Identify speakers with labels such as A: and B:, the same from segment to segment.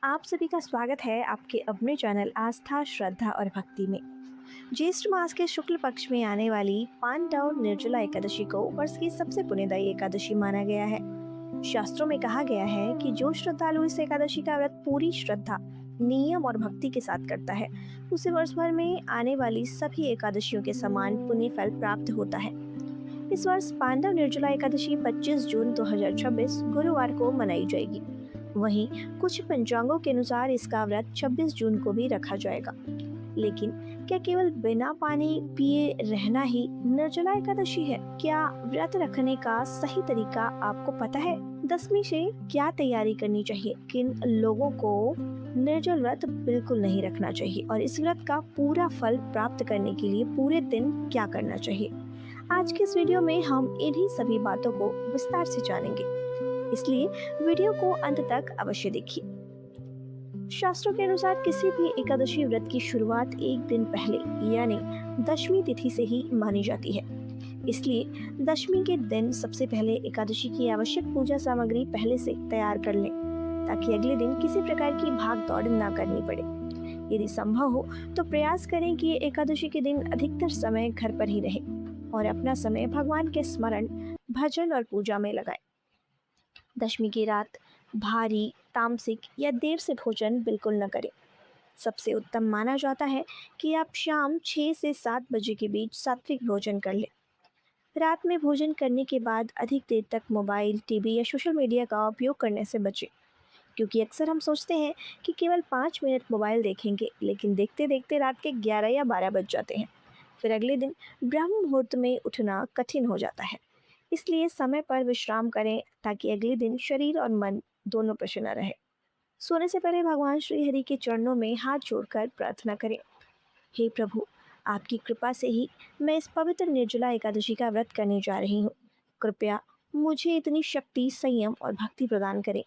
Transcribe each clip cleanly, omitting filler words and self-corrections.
A: आप सभी का स्वागत है आपके अपने चैनल आस्था, श्रद्धा और भक्ति में। ज्येष्ठ मास के शुक्ल पक्ष में आने वाली पांडव निर्जला एकादशी को वर्ष की सबसे पुण्यदायी एकादशी माना गया है। शास्त्रों में कहा गया है कि जो श्रद्धालु इस एकादशी का व्रत पूरी श्रद्धा, नियम और भक्ति के साथ करता है, उसे वर्ष भर में आने वाली सभी एकादशियों के समान पुण्य फल प्राप्त होता है। इस वर्ष पांडव निर्जला एकादशी 25 जून 2026 गुरुवार को मनाई जाएगी। वहीं कुछ पंचांगों के अनुसार इसका व्रत 26 जून को भी रखा जाएगा। लेकिन क्या केवल बिना पानी पिए रहना ही निर्जला एकादशी है? क्या व्रत रखने का सही तरीका आपको पता है? दसवीं से क्या तैयारी करनी चाहिए? किन लोगों को निर्जल व्रत बिल्कुल नहीं रखना चाहिए और इस व्रत का पूरा फल प्राप्त करने के लिए पूरे दिन क्या करना चाहिए? आज के इस वीडियो में हम इन्हीं सभी बातों को विस्तार से जानेंगे, इसलिए वीडियो को अंत तक अवश्य देखिए। शास्त्रों के अनुसार किसी भी एकादशी व्रत की शुरुआत एक दिन पहले यानी दशमी तिथि से ही मानी जाती है। इसलिए दशमी के दिन सबसे पहले एकादशी की आवश्यक पूजा सामग्री पहले से तैयार कर लें, ताकि अगले दिन किसी प्रकार की भाग दौड़ ना करनी पड़े। यदि संभव हो तो प्रयास करें कि एकादशी के दिन अधिकतर समय घर पर ही रहे और अपना समय भगवान के स्मरण, भजन और पूजा में लगाएं। दशमी की रात भारी, तामसिक या देर से भोजन बिल्कुल न करें। सबसे उत्तम माना जाता है कि आप शाम 6 से 7 बजे के बीच सात्विक भोजन कर लें। रात में भोजन करने के बाद अधिक देर तक मोबाइल, टीवी या सोशल मीडिया का उपयोग करने से बचें, क्योंकि अक्सर हम सोचते हैं कि केवल 5 मिनट मोबाइल देखेंगे, लेकिन देखते देखते रात के 11 या 12 बज जाते हैं। फिर अगले दिन ब्रह्म मुहूर्त में उठना कठिन हो जाता है। इसलिए समय पर विश्राम करें, ताकि अगले दिन शरीर और मन दोनों प्रसन्न रहे। सोने से पहले भगवान श्री हरि के चरणों में हाथ जोड़कर प्रार्थना करें, हे प्रभु, आपकी कृपा से ही मैं इस पवित्र निर्जला एकादशी का व्रत करने जा रही हूँ। कृपया मुझे इतनी शक्ति, संयम और भक्ति प्रदान करें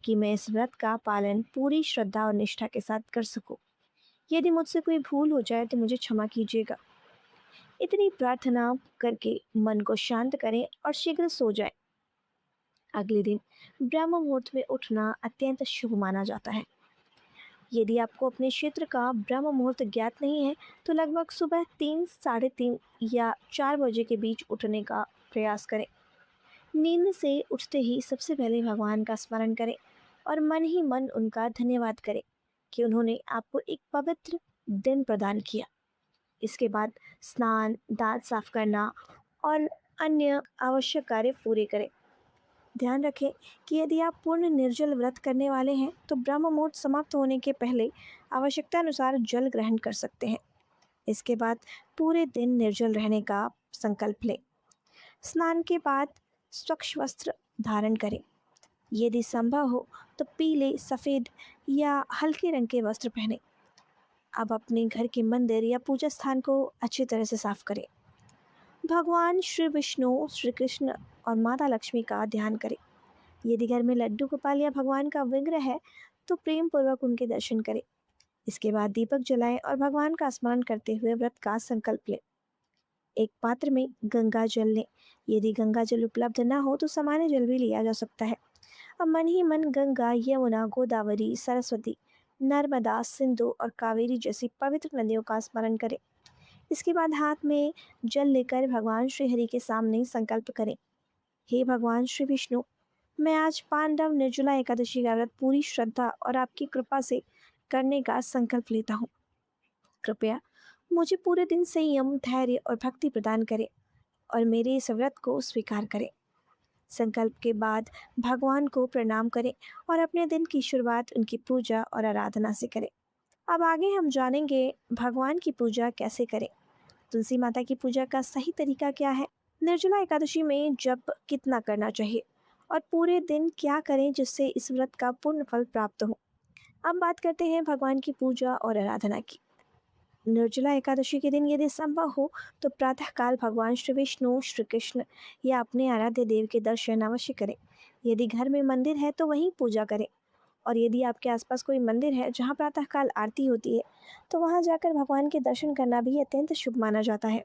A: कि मैं इस व्रत का पालन पूरी श्रद्धा और निष्ठा के साथ कर सकूं। यदि मुझसे कोई भूल हो जाए तो मुझे क्षमा कीजिएगा। इतनी प्रार्थना करके मन को शांत करें और शीघ्र सो जाएं। अगले दिन ब्रह्म मुहूर्त में उठना अत्यंत शुभ माना जाता है। यदि आपको अपने क्षेत्र का ब्रह्म मुहूर्त ज्ञात नहीं है तो लगभग सुबह 3, साढ़े 3 या 4 बजे के बीच उठने का प्रयास करें। नींद से उठते ही सबसे पहले भगवान का स्मरण करें और मन ही मन उनका धन्यवाद करें कि उन्होंने आपको एक पवित्र दिन प्रदान किया। इसके बाद स्नान, दांत साफ करना और अन्य आवश्यक कार्य पूरे करें। ध्यान रखें कि यदि आप पूर्ण निर्जल व्रत करने वाले हैं तो ब्रह्म मुहूर्त समाप्त होने के पहले आवश्यकता अनुसार जल ग्रहण कर सकते हैं। इसके बाद पूरे दिन निर्जल रहने का संकल्प लें। स्नान के बाद स्वच्छ वस्त्र धारण करें। यदि संभव हो तो पीले, सफ़ेद या हल्के रंग के वस्त्र पहनें। अब अपने घर के मंदिर या पूजा स्थान को अच्छी तरह से साफ करें। भगवान श्री विष्णु, श्री कृष्ण और माता लक्ष्मी का ध्यान करें। यदि घर में लड्डू गोपाल या भगवान का विग्रह है तो प्रेम पूर्वक उनके दर्शन करें। इसके बाद दीपक जलाएं और भगवान का स्मरण करते हुए व्रत का संकल्प लें। एक पात्र में गंगा जल लें। यदि गंगा जल उपलब्ध न हो तो सामान्य जल भी लिया जा सकता है। अब मन ही मन गंगा, यमुना, गोदावरी, सरस्वती, नर्मदा, सिंधु और कावेरी जैसी पवित्र नदियों का स्मरण करें। इसके बाद हाथ में जल लेकर भगवान श्री हरि के सामने संकल्प करें, हे भगवान श्री विष्णु, मैं आज पांडव निर्जला एकादशी का व्रत पूरी श्रद्धा और आपकी कृपा से करने का संकल्प लेता हूँ। कृपया मुझे पूरे दिन संयम, धैर्य और भक्ति प्रदान करें और मेरे इस व्रत को स्वीकार करें। संकल्प के बाद भगवान को प्रणाम करें और अपने दिन की शुरुआत उनकी पूजा और आराधना से करें। अब आगे हम जानेंगे भगवान की पूजा कैसे करें। तुलसी माता की पूजा का सही तरीका क्या है? निर्जला एकादशी में जप कितना करना चाहिए और पूरे दिन क्या करें जिससे इस व्रत का पूर्ण फल प्राप्त हो। अब बात करते हैं भगवान की पूजा और आराधना की। निर्जला एकादशी के दिन यदि संभव हो तो प्रातःकाल भगवान श्री विष्णु, श्री कृष्ण या अपने आराध्य देव के दर्शन अवश्य करें। यदि घर में मंदिर है तो वहीं पूजा करें, और यदि आपके आसपास कोई मंदिर है जहां प्रातःकाल आरती होती है तो वहां जाकर भगवान के दर्शन करना भी अत्यंत शुभ माना जाता है।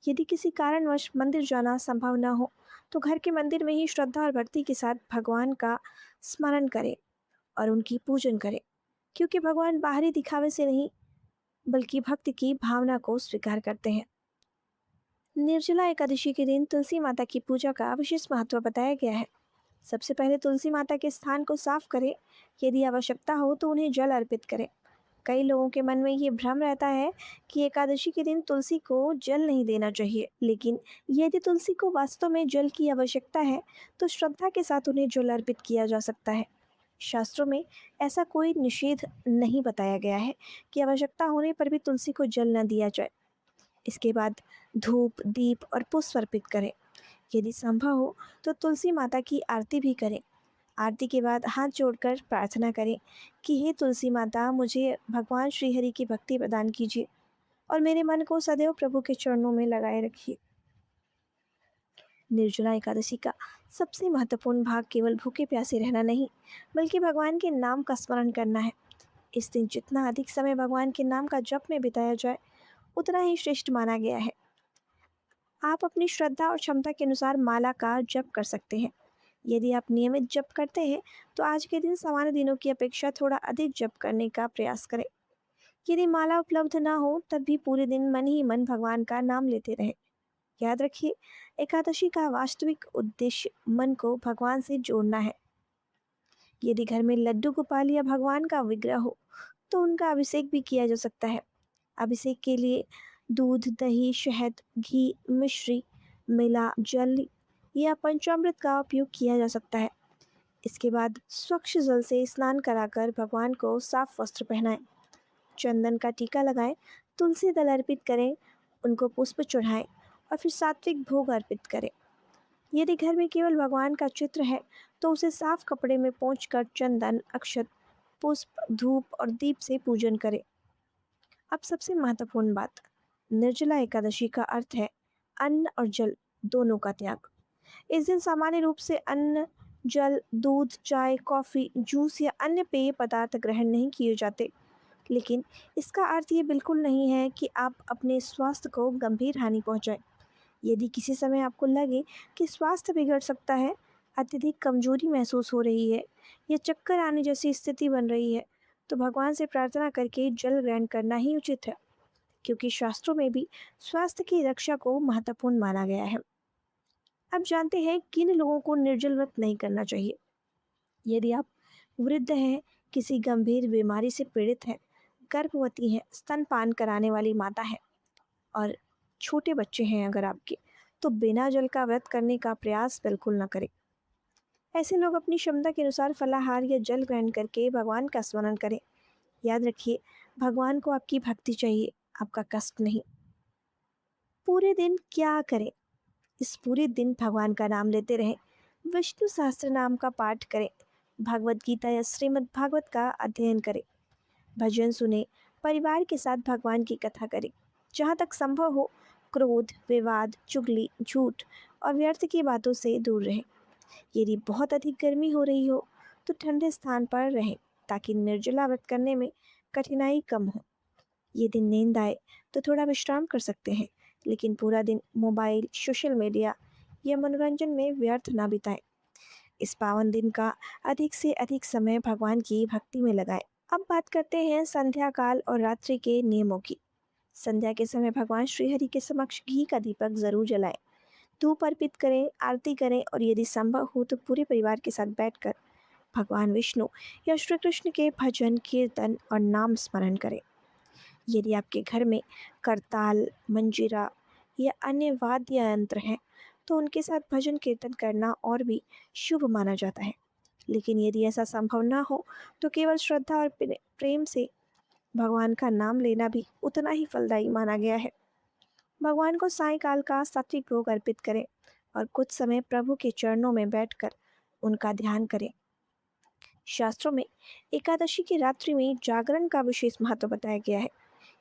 A: यदि किसी कारणवश मंदिर जाना संभव न हो तो घर के मंदिर में ही श्रद्धा और भक्ति के साथ भगवान का स्मरण करें और उनकी पूजन करें। क्योंकि भगवान बाहरी दिखावे से नहीं बल्कि भक्ति की भावना को स्वीकार करते हैं। निर्जला एकादशी के दिन तुलसी माता की पूजा का विशेष महत्व बताया गया है। सबसे पहले तुलसी माता के स्थान को साफ करें। यदि आवश्यकता हो तो उन्हें जल अर्पित करें। कई लोगों के मन में ये भ्रम रहता है कि एकादशी के दिन तुलसी को जल नहीं देना चाहिए, लेकिन यदि तुलसी को वास्तव में जल की आवश्यकता है तो श्रद्धा के साथ उन्हें जल अर्पित किया जा सकता है। शास्त्रों में ऐसा कोई निषेध नहीं बताया गया है कि आवश्यकता होने पर भी तुलसी को जल न दिया जाए। इसके बाद धूप, दीप और पुष्प अर्पित करें। यदि संभव हो तो तुलसी माता की आरती भी करें। आरती के बाद हाथ जोड़कर प्रार्थना करें कि हे तुलसी माता, मुझे भगवान श्री हरि की भक्ति प्रदान कीजिए और मेरे मन को सदैव प्रभु के चरणों में लगाए रखिए। निर्जला एकादशी का सबसे महत्वपूर्ण भाग केवल भूखे प्यासे रहना नहीं, बल्कि भगवान के नाम का स्मरण करना है। इस दिन जितना अधिक समय भगवान के नाम का जप में बिताया जाए, उतना ही श्रेष्ठ माना गया है। आप अपनी श्रद्धा और क्षमता के अनुसार माला का जप कर सकते हैं। यदि आप नियमित जप करते हैं तो आज के दिन सामान्य दिनों की अपेक्षा थोड़ा अधिक जप करने का प्रयास करें। यदि माला उपलब्ध ना हो तब भी पूरे दिन मन ही मन भगवान का नाम लेते रहें। याद रखिए, एकादशी का वास्तविक उद्देश्य मन को भगवान से जोड़ना है। यदि घर में लड्डू गोपाल या भगवान का विग्रह हो तो उनका अभिषेक भी किया जा सकता है। अभिषेक के लिए दूध, दही, शहद, घी, मिश्री, मिला, जल या पंचामृत का उपयोग किया जा सकता है। इसके बाद स्वच्छ जल से स्नान कराकर भगवान को साफ वस्त्र पहनाएं, चंदन का टीका लगाएं, तुलसी दल अर्पित करें, उनको पुष्प चढ़ाएं और फिर सात्विक भोग अर्पित करें। यदि घर में केवल भगवान का चित्र है तो उसे साफ कपड़े में पोंछकर चंदन, अक्षत, पुष्प, धूप और दीप से पूजन करें। अब सबसे महत्वपूर्ण बात, निर्जला एकादशी का अर्थ है अन्न और जल दोनों का त्याग। इस दिन सामान्य रूप से अन्न, जल, दूध, चाय, कॉफ़ी, जूस या अन्य पेय पदार्थ ग्रहण नहीं किए जाते, लेकिन इसका अर्थ ये बिल्कुल नहीं है कि आप अपने स्वास्थ्य को गंभीर हानि पहुंचाएं। यदि किसी समय आपको लगे कि स्वास्थ्य बिगड़ सकता है, अत्यधिक कमजोरी महसूस हो रही है या चक्कर आने जैसी स्थिति बन रही है, तो भगवान से प्रार्थना करके जल ग्रहण करना ही उचित है, क्योंकि शास्त्रों में भी स्वास्थ्य की रक्षा को महत्वपूर्ण माना गया है। अब जानते हैं किन लोगों को निर्जल व्रत नहीं करना चाहिए। यदि आप वृद्ध हैं, किसी गंभीर बीमारी से पीड़ित हैं, गर्भवती हैं, स्तनपान कराने वाली माता है और छोटे बच्चे हैं अगर आपके, तो बिना जल का व्रत करने का प्रयास बिल्कुल न करें। ऐसे लोग अपनी क्षमता के अनुसार फलाहार या जल ग्रहण करके भगवान का स्मरण करें। याद रखिए, भगवान को आपकी भक्ति चाहिए, आपका कष्ट नहीं। पूरे दिन क्या करें? इस पूरे दिन भगवान का नाम लेते रहें, विष्णु सहस्त्र नाम का पाठ करें, भगवत गीता या श्रीमद् भागवत का अध्ययन करें, भजन सुने, परिवार के साथ भगवान की कथा करें। जहाँ तक संभव हो, क्रोध, विवाद, चुगली, झूठ और व्यर्थ की बातों से दूर रहें। यदि बहुत अधिक गर्मी हो रही हो तो ठंडे स्थान पर रहें ताकि निर्जला व्रत करने में कठिनाई कम हो। यदि नींद आए तो थोड़ा विश्राम कर सकते हैं, लेकिन पूरा दिन मोबाइल, सोशल मीडिया या मनोरंजन में व्यर्थ ना बिताएं। इस पावन दिन का अधिक से अधिक समय भगवान की भक्ति में लगाएं। अब बात करते हैं संध्या काल और रात्रि के नियमों की। संध्या के समय भगवान श्री हरि के समक्ष घी का दीपक जरूर जलाएं, धूप अर्पित करें, आरती करें और यदि संभव हो तो पूरे परिवार के साथ बैठकर भगवान विष्णु या श्री कृष्ण के भजन, कीर्तन और नाम स्मरण करें। यदि आपके घर में करताल, मंजीरा या अन्य वाद्य यंत्र हैं तो उनके साथ भजन कीर्तन करना और भी शुभ माना जाता है। लेकिन यदि ऐसा संभव ना हो तो केवल श्रद्धा और प्रेम से भगवान का नाम लेना भी उतना ही फलदायी माना गया है। भगवान को सायंकाल का सात्विक भोग अर्पित करें और कुछ समय प्रभु के चरणों में बैठकर उनका ध्यान करें। शास्त्रों में एकादशी की रात्रि में जागरण का विशेष महत्व बताया गया है।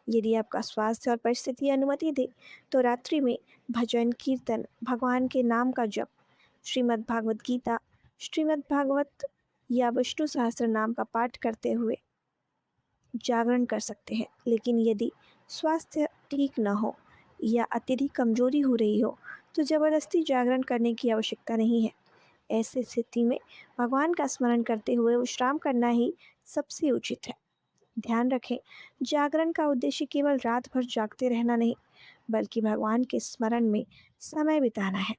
A: यदि आपका स्वास्थ्य और परिस्थिति अनुमति दे तो रात्रि में भजन, कीर्तन, भगवान के नाम का जप, श्रीमद् भागवत गीता, श्रीमद् भागवत या विष्णु सहस्त्र नाम का पाठ करते हुए जागरण कर सकते हैं। लेकिन यदि स्वास्थ्य ठीक न हो या अत्यधिक कमजोरी हो रही हो तो जबरदस्ती जागरण करने की आवश्यकता नहीं है। ऐसी स्थिति में भगवान का स्मरण करते हुए विश्राम करना ही सबसे उचित है। ध्यान रखें, जागरण का उद्देश्य केवल रात भर जागते रहना नहीं, बल्कि भगवान के स्मरण में समय बिताना है।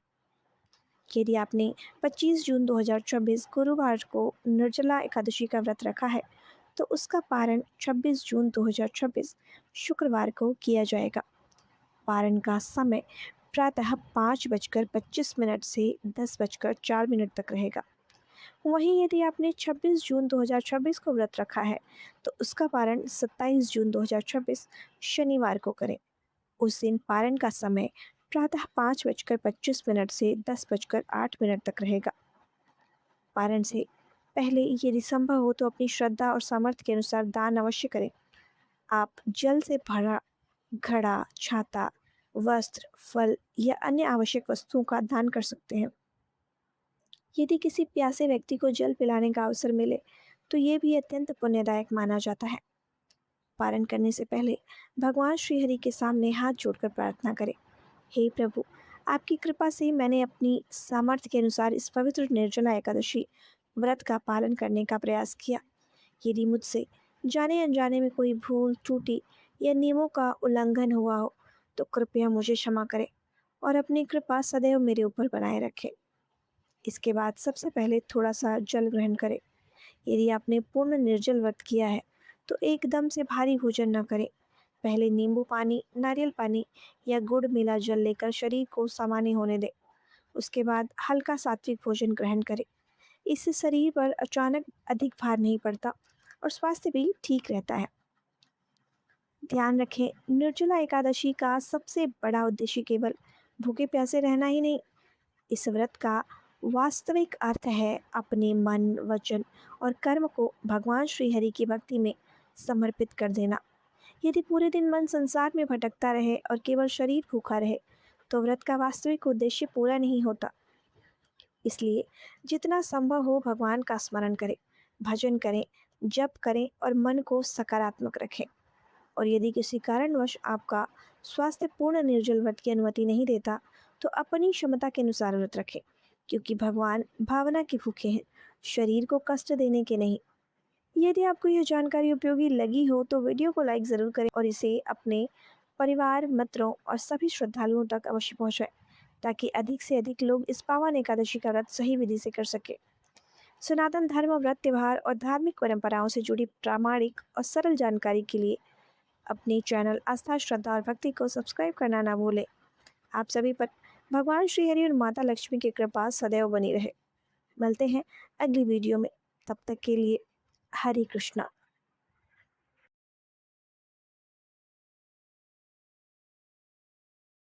A: यदि आपने 25 जून 2024 गुरुवार को निर्जला एकादशी का व्रत रखा है, तो उसका पारण 26 जून 2026 शुक्रवार को किया जाएगा। पारण का समय प्रातः 5:25 से 10:04 तक रहेगा। वहीं यदि आपने 26 जून 2026 को व्रत रखा है, तो उसका पारण 27 जून 2026 शनिवार को करें। उस दिन पारण का समय प्रातः 5:25 से 10:08 तक रहेगा। पारण से पहले यदि संभव हो तो अपनी श्रद्धा और सामर्थ्य के अनुसार दान अवश्य करें। आप जल से भरा घड़ा, छाता, वस्त्र, फल या अन्य आवश्यक वस्तुओं का दान कर सकते हैं। यदि किसी प्यासे व्यक्ति को जल पिलाने का अवसर मिले, तो ये भी अत्यंत पुण्यदायक माना जाता है। पारण करने से पहले भगवान श्रीहरि के सामने हाथ जोड़कर प्रार्थना करें। हे प्रभु, आपकी कृपा से मैंने अपनी सामर्थ्य के अनुसार इस पवित्र निर्जला एकादशी व्रत का पालन करने का प्रयास किया। यदि मुझसे जाने अनजाने में कोई भूल, त्रुटि या नियमों का उल्लंघन हुआ हो, तो कृपया मुझे क्षमा करें और अपनी कृपा सदैव मेरे ऊपर बनाए रखें। इसके बाद सबसे पहले थोड़ा सा जल ग्रहण करें। यदि आपने पूर्ण निर्जल व्रत किया है, तो एकदम से भारी भोजन न करें। पहले नींबू पानी, नारियल पानी या गुड़ मिला जल लेकर शरीर को सामान्य होने दें। उसके बाद हल्का सात्विक भोजन ग्रहण करें। इससे शरीर पर अचानक अधिक भार नहीं पड़ता और स्वास्थ्य भी ठीक रहता है। ध्यान रखें, निर्जला एकादशी का सबसे बड़ा उद्देश्य केवल भूखे प्यासे रहना ही नहीं, इस व्रत का वास्तविक अर्थ है अपने मन, वचन और कर्म को भगवान श्री हरि की भक्ति में समर्पित कर देना। यदि पूरे दिन मन संसार में भटकता रहे और केवल शरीर भूखा रहे, तो व्रत का वास्तविक उद्देश्य पूरा नहीं होता। इसलिए जितना संभव हो भगवान का स्मरण करें, भजन करें, जप करें और मन को सकारात्मक रखें। और यदि किसी कारणवश आपका स्वास्थ्य पूर्ण निर्जल व्रत की अनुमति नहीं देता, तो अपनी क्षमता के अनुसार व्रत रखें, क्योंकि भगवान भावना के भूखे हैं, शरीर को कष्ट देने के नहीं। यदि आपको यह जानकारी उपयोगी लगी हो तो वीडियो को लाइक ज़रूर करें और इसे अपने परिवार, मित्रों और सभी श्रद्धालुओं तक अवश्य पहुँचाएं, ताकि अधिक से अधिक लोग इस पावन एकादशी का व्रत सही विधि से कर सके। सनातन धर्म, व्रत, त्योहार और धार्मिक परंपराओं से जुड़ी प्रामाणिक और सरल जानकारी के लिए अपने चैनल आस्था, श्रद्धा और भक्ति को सब्सक्राइब करना ना भूलें। आप सभी पर भगवान श्री हरि और माता लक्ष्मी की कृपा सदैव बनी रहे। मिलते हैं अगली वीडियो में। तब तक के लिए हरे कृष्णा।